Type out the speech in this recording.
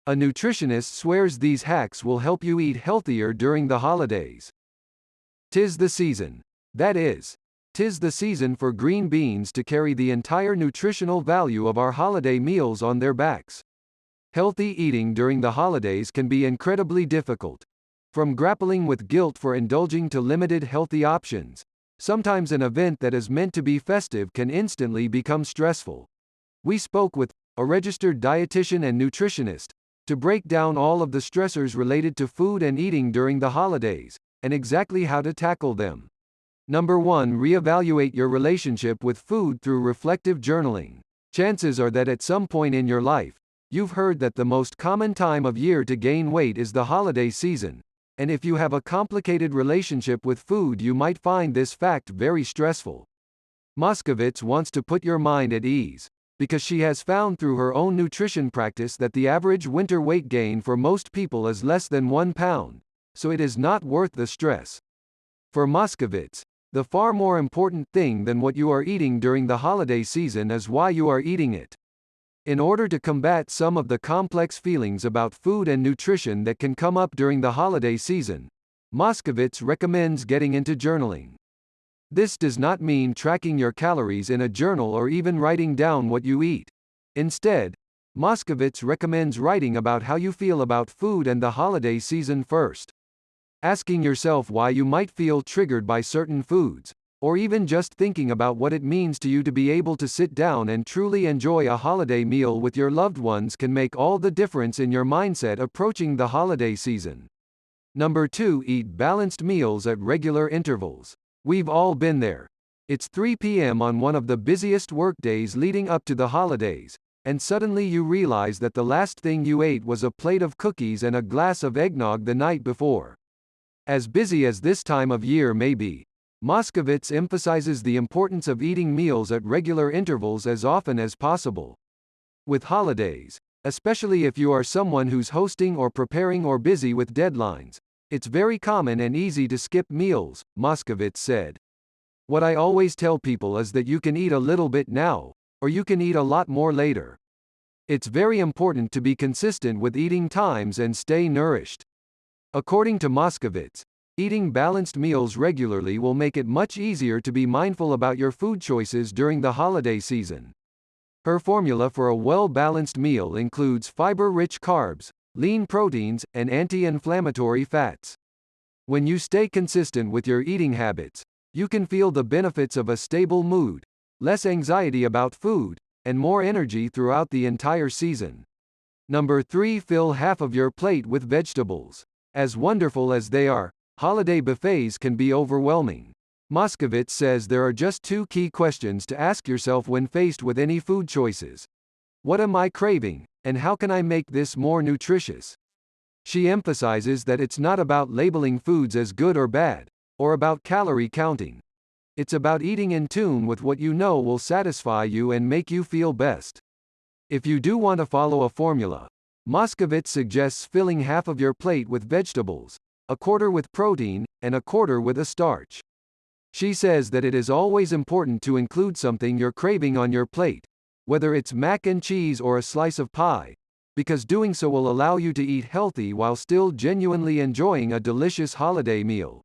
A nutritionist swears these hacks will help you eat healthier during the holidays. 'Tis the season. That is, 'tis the season for green beans to carry the entire nutritional value of our holiday meals on their backs. Healthy eating during the holidays can be incredibly difficult. From grappling with guilt for indulging to limited healthy options, sometimes an event that is meant to be festive can instantly become stressful. We spoke with a registered dietitian and nutritionist to break down all of the stressors related to food and eating during the holidays, and exactly how to tackle them. Number 1. Reevaluate your relationship with food through reflective journaling. Chances are that at some point in your life, you've heard that the most common time of year to gain weight is the holiday season, and if you have a complicated relationship with food, you might find this fact very stressful. Moskovitz wants to put your mind at ease, because she has found through her own nutrition practice that the average winter weight gain for most people is less than 1 pound, so it is not worth the stress. For Moskovitz, the far more important thing than what you are eating during the holiday season is why you are eating it. In order to combat some of the complex feelings about food and nutrition that can come up during the holiday season, Moskovitz recommends getting into journaling. This does not mean tracking your calories in a journal or even writing down what you eat. Instead, Moskovitz recommends writing about how you feel about food and the holiday season first. Asking yourself why you might feel triggered by certain foods, or even just thinking about what it means to you to be able to sit down and truly enjoy a holiday meal with your loved ones can make all the difference in your mindset approaching the holiday season. Number 2. Eat balanced meals at regular intervals. We've all been there. It's 3 p.m. on one of the busiest workdays leading up to the holidays, and suddenly you realize that the last thing you ate was a plate of cookies and a glass of eggnog the night before. As busy as this time of year may be, Moskovitz emphasizes the importance of eating meals at regular intervals as often as possible. With holidays, especially if you are someone who's hosting or preparing or busy with deadlines, it's very common and easy to skip meals, Moskovitz said. What I always tell people is that you can eat a little bit now, or you can eat a lot more later. It's very important to be consistent with eating times and stay nourished. According to Moskovitz, eating balanced meals regularly will make it much easier to be mindful about your food choices during the holiday season. Her formula for a well-balanced meal includes fiber-rich carbs, lean proteins, and anti-inflammatory fats. When you stay consistent with your eating habits, you can feel the benefits of a stable mood, less anxiety about food, and more energy throughout the entire season. Number 3. Fill half of your plate with vegetables. As wonderful as they are, holiday buffets can be overwhelming. Moskovitz says there are just 2 key questions to ask yourself when faced with any food choices. What am I craving, and how can I make this more nutritious? She emphasizes that it's not about labeling foods as good or bad, or about calorie counting. It's about eating in tune with what you know will satisfy you and make you feel best. If you do want to follow a formula, Moskovitz suggests filling half of your plate with vegetables, a quarter with protein, and a quarter with a starch. She says that it is always important to include something you're craving on your plate, whether it's mac and cheese or a slice of pie, because doing so will allow you to eat healthy while still genuinely enjoying a delicious holiday meal.